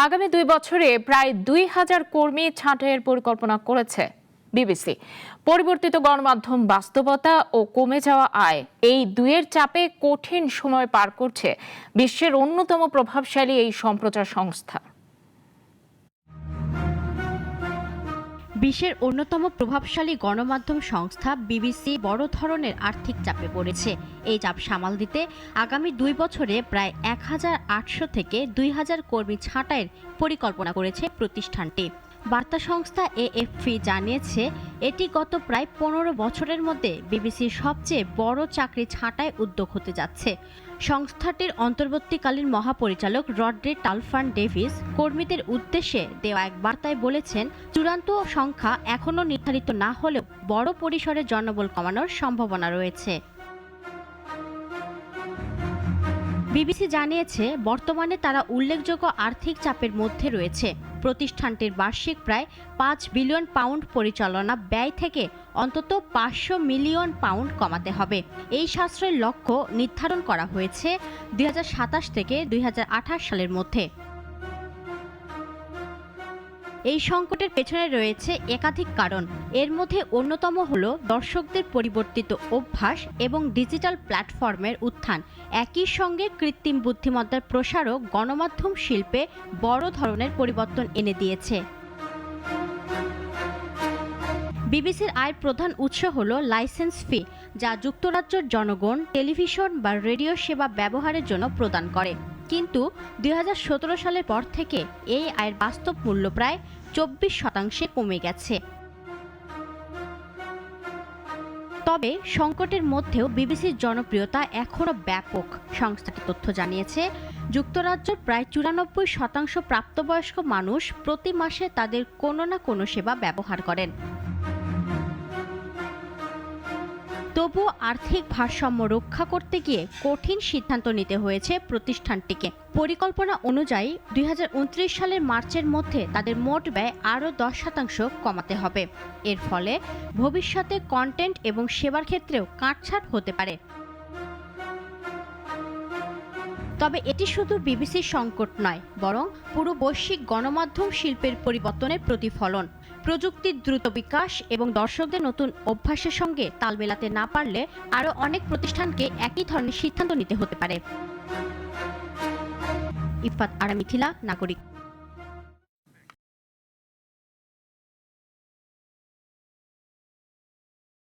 আগামী 2 বছরে প্রায় 2000 কর্মী ছাঁটাইয়ের পরিকল্পনা করেছে বিবিসি। পরিবর্তিত গণমাধ্যম বাস্তবতা ও কমে যাওয়া আয়, এই দুয়ের চাপে কঠিন সময় পার করছে বিশ্বের অন্যতম প্রভাবশালী এই সম্প্রচার সংস্থা। বিশ্বের অন্যতম প্রভাবশালী গণমাধ্যম সংস্থা বিবিসি বড় ধরনের আর্থিক চাপে পড়েছে। এই চাপ সামাল দিতে আগামী 2 বছরে প্রায় 1800 থেকে 2000 কর্মী ছাঁটাইয়ের পরিকল্পনা করেছে প্রতিষ্ঠানটি। বার্তা সংস্থা এএফপি জানিয়েছে, এটি গত প্রায় 15 বছরের মধ্যে বিবিসির সবচেয়ে বড় চাকরি ছাঁটাই উদ্যোগ হতে যাচ্ছে। সংস্থাটির অন্তর্বর্তীকালীন মহাপরিচালক রড্রি টালফান ডেভিস কর্মীদের উদ্দেশ্যে দেওয়া এক বার্তায় বলেছেন, চূড়ান্ত সংখ্যা এখনও নির্ধারিত না হলেও বড় পরিসরে জনবল কমানোর সম্ভাবনা রয়েছে। বিবিসি জানিয়েছে, বর্তমানে তারা উল্লেখযোগ্য আর্থিক চাপের মধ্যে রয়েছে। প্রতিষ্ঠানটির বার্ষিক প্রায় 5 বিলিয়ন পাউন্ড পরিচালনা ব্যয় থেকে অন্তত 500 মিলিয়ন পাউন্ড কমাতে হবে। এই সাশ্রয়ের লক্ষ্য নির্ধারণ করা হয়েছে 2027 থেকে 2028 সালের মধ্যে। এই সংকটের পেছনে রয়েছে একাধিক কারণ। এর মধ্যে অন্যতম হল দর্শকদের পরিবর্তিত অভ্যাস এবং ডিজিটাল প্ল্যাটফর্মের উত্থান। একই সঙ্গে কৃত্রিম বুদ্ধিমত্তার প্রসারও গণমাধ্যম শিল্পে বড় ধরনের পরিবর্তন এনে দিয়েছে। বিবিসির আয়ের প্রধান উৎস হল লাইসেন্স ফি, যা যুক্তরাজ্যের জনগণ টেলিভিশন বা রেডিও সেবা ব্যবহারের জন্য প্রদান করে। কিন্তু 2017 সালের পর থেকে এই আয়ের বাস্তব মূল্য প্রায় 24% কমে গেছে। তবে সংকটের মধ্যেও বিবিসির জনপ্রিয়তা এখনও ব্যাপক। সংস্থাটি তথ্য জানিয়েছে, যুক্তরাজ্যের প্রায় 94% প্রাপ্তবয়স্ক মানুষ প্রতি মাসে তাদের কোনো না কোনো সেবা ব্যবহার করেন। তবুও আর্থিক ভারসাম্য রক্ষা করতে গিয়ে কঠিন সিদ্ধান্ত নিতে হয়েছে প্রতিষ্ঠানটিকে। পরিকল্পনা অনুযায়ী 2029 সালের মার্চের মধ্যে তাদের মোট ব্যয় আরও 10% কমাতে হবে। এর ফলে ভবিষ্যতে কন্টেন্ট এবং সেবার ক্ষেত্রেও কাটছাঁট হতে পারে। তবে এটি শুধু বিবিসির সংকট নয়, বরং পুরো বৈশ্বিক গণমাধ্যম শিল্পের পরিবর্তনের প্রতিফলন। প্রযুক্তির দ্রুত বিকাশ এবং দর্শকদের নতুন অভ্যাসের সঙ্গে তাল মেলাতে না পারলে আরও অনেক প্রতিষ্ঠানকে একই ধরনের সিদ্ধান্ত নিতে হতে পারে। ইফাত আরা মিথিলা, নাগরিক।